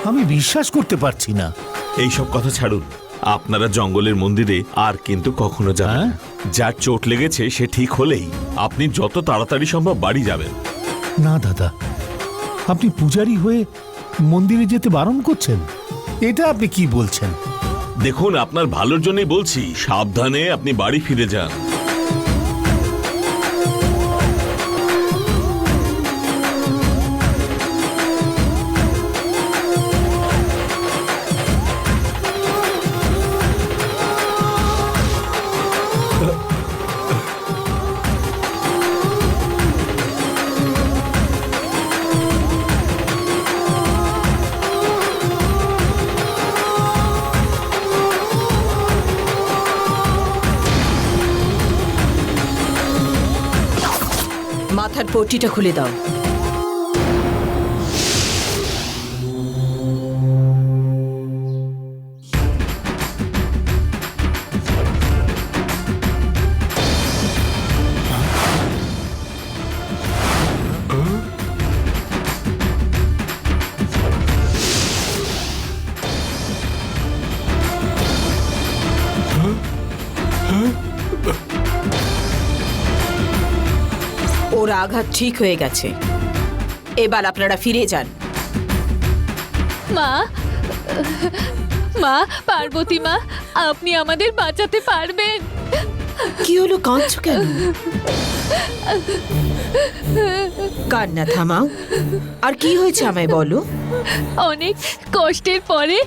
আমি বিশ্বাস করতে পারছি না। এইসব কথা ছাড়ুন, আপনারা জঙ্গলের মন্দিরে আর কিন্তু কখনো যাবেন না। যার চোট লেগেছে সে ঠিক হলেই আপনি যত তাড়াতাড়ি সম্ভব বাড়ি যাবেন। না দাদা, আপনি পূজারী হয়ে মন্দিরে যেতে বারণ করছেন? এটা আপনি কি বলছেন? দেখুন, আপনার ভালোর জন্যই বলছি, সাবধানে আপনি বাড়ি ফিরে যান। মাথার পট্টিটা খুলে দাও। ওর আঘাত ঠিক হয়ে গেছে, এবার আপনারা ফিরে যান। মা, মা, পার্বতী মা, আপনি আমাদের বাঁচাতে পারবেন? কি হলো, কাঁদছো কেন? কান্না থামাও। আর কি হয়েছে আমায় বলো। অনেক কষ্টের পরে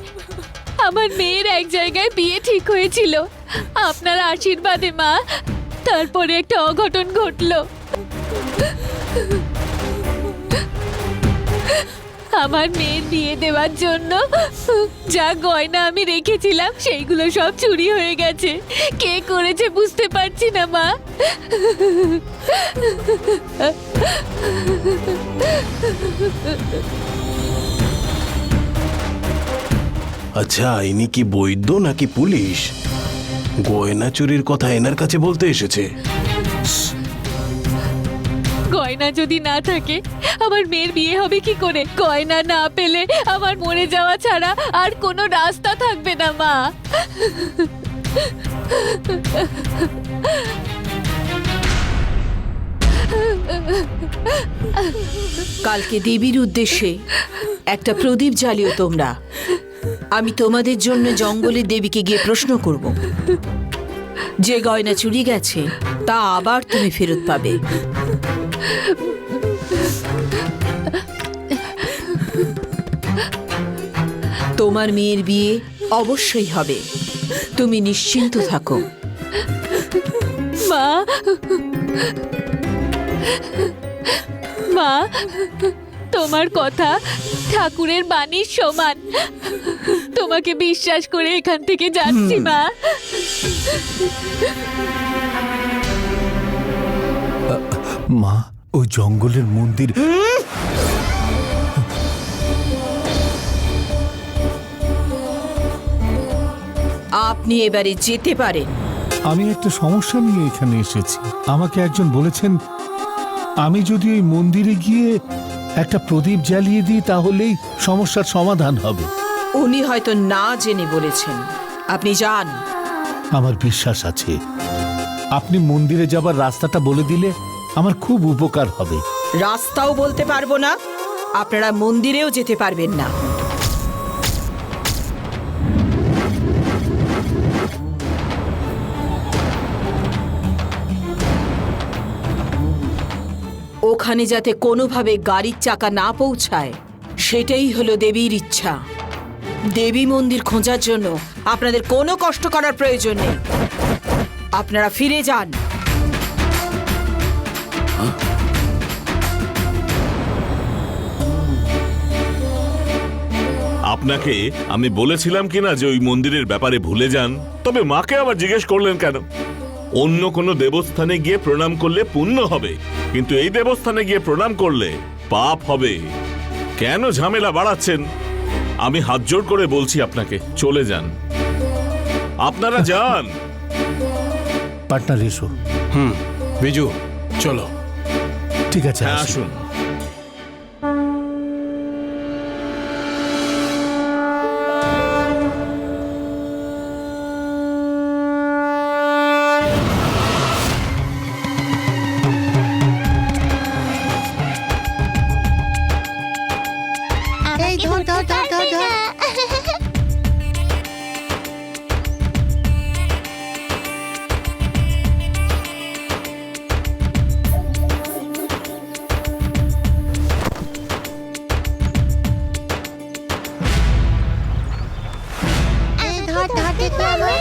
আমার মেয়ের এক জায়গায় বিয়ে ঠিক হয়েছিল, আপনার আশীর্বাদে মা। তারপরে একটা অঘটন ঘটলো। আমার মেয়ের বিয়ে দেওয়ার জন্য যা গয়না আমি রেখেছিলাম সেইগুলো সব চুরি হয়ে গেছে। কে করেছে বুঝতে পারছি না মা। আচ্ছা, ইনি কি বৈদ্য নাকি পুলিশ? গয়না চুরির কথা এনার কাছে বলতে এসেছে। গয়না যদি না থাকে আমার মেয়ের বিয়ে হবে কি করে? গয়না না পেলে আমার মরে যাওয়া ছাড়া আর কোনো রাস্তা থাকবে না মা। কালকে দেবীর উদ্দেশ্যে একটা প্রদীপ জ্বালিও তোমরা। আমি তোমাদের জন্য জঙ্গলের দেবীকে গিয়ে প্রশ্ন করব, যে গয়না চুরি গেছে তা আবার তুমি ফেরত পাবে। তোমার মেয়ের বিয়ে অবশ্যই হবে, তুমি নিশ্চিন্ত থাকো। মা, মা, তোমার কথা ঠাকুরের বাণীর সমান। তোমাকে বিশ্বাস করে এখান থেকে যাচ্ছি মা। মা, ওই জঙ্গলের মন্দির। আপনি এবারে যেতে পারেন। আমি একটা সমস্যা নিয়ে এখানে এসেছি। আমাকে একজন বলেছেন আমি যদি ওই মন্দিরে গিয়ে একটা প্রদীপ জ্বালিয়ে দিই তাহলেই সমস্যার সমাধান হবে। উনি হয়তো না জেনে বলেছেন, আপনি যান। আমার বিশ্বাস আছে আপনি মন্দিরে যাবার রাস্তাটা বলে দিলে আমার খুব উপকার হবে। রাস্তাও বলতে পারবো না, আপনারা মন্দিরেও যেতে পারবেন না। ওখানে যাতে কোনোভাবে গাড়ির চাকা না পৌঁছায় সেটাই হলো দেবীর ইচ্ছা। দেবী মন্দির খোঁজার জন্য আপনাদের কোনো কষ্ট করার প্রয়োজন নেই, আপনারা ফিরে যান। আপনাকে আমি বলেছিলাম কিনা যে ওই মন্দিরের ব্যাপারে ভুলে যান? তবে মাকে আবার জিজ্ঞেস করলেন কেন? অন্য কোনো দেবস্থানে গিয়ে প্রণাম করলে পুণ্য হবে, কিন্তু এই দেবস্থানে গিয়ে প্রণাম করলে পাপ হবে। কেন ঝামেলা বাড়াচ্ছেন? আমি হাত জোড় করে বলছি আপনাকে চলে যান, আপনারা যান। পার্টনার এসো। বিজু, চলো। ঠিক আছে, হ্যাঁ, আসুন। আসুন। ধর ধর ধর ধর। এই ধর ধর দেখো আমার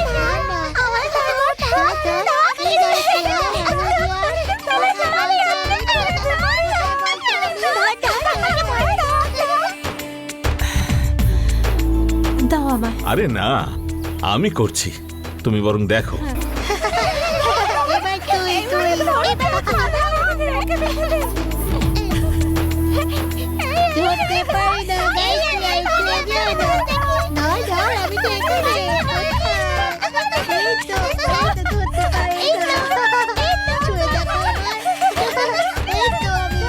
দাও আমায়। আরে না, আমি করছি, তুমি বরং দেখো। এবার তুই তুই ধরতে পারি না ধর ধর আমি তো এখানে এই তো ধরতে পারি না ছুঁয়ে দেখো আমায়। এই তো আমি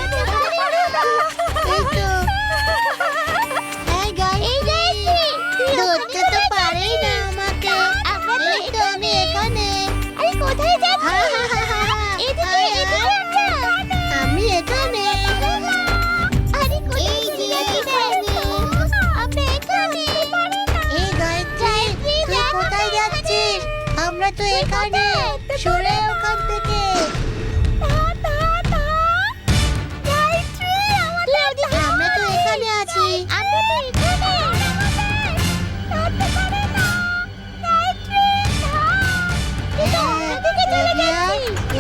এই তো এই গাইছি ধরতে তো পারি না আমাকে। এই তো আমি এখানে। আরে কোথায় যাচ্ছিস? এদিকে আমি এখানে। আরে কোথায় যাচ্ছিস? আমরা এখানে। এই গায়ত্রী তুই কোথায় যাচ্ছিস? আমরা তো এখানে। সরে ওখান থেকে। আমরা তো এখানে আছি। আমরা তো এখানে।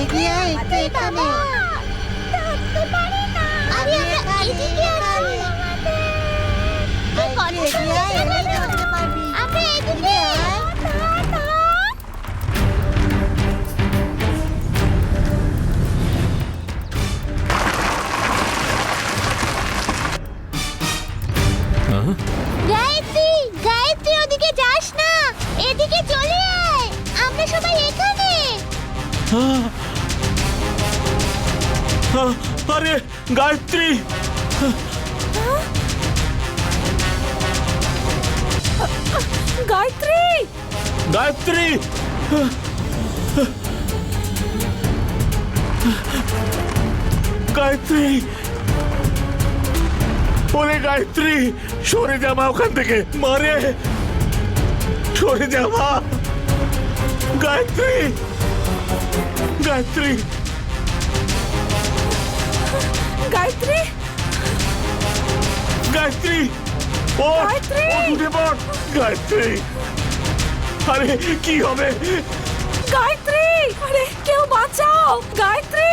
এগিয়ে আয়, একটু এখানে। আমি এখানে, এখানে। এগিয়ে আয়, এলেই ধরতে পারবি। এগিয়ে আয়। গায়ত্রী গায়ত্রী ওদিকে যাস না, এদিকে চলে আয়। আমরা সবাই এখানে। আরে গায়ত্রী, গায়ত্রী, গায়ত্রী, গায়ত্রী, ওরে গায়ত্রী, সরে যা মা ওখান থেকে, মারে, সরে যা মা। গায়ত্রী, গায়ত্রী, গায়ত্রী, গায়ত্রী, ও গায়ত্রী! ও উঠে পড়, গায়ত্রী। আরে কি হবে? গায়ত্রী, আরে কেউ বাঁচাও, গায়ত্রী।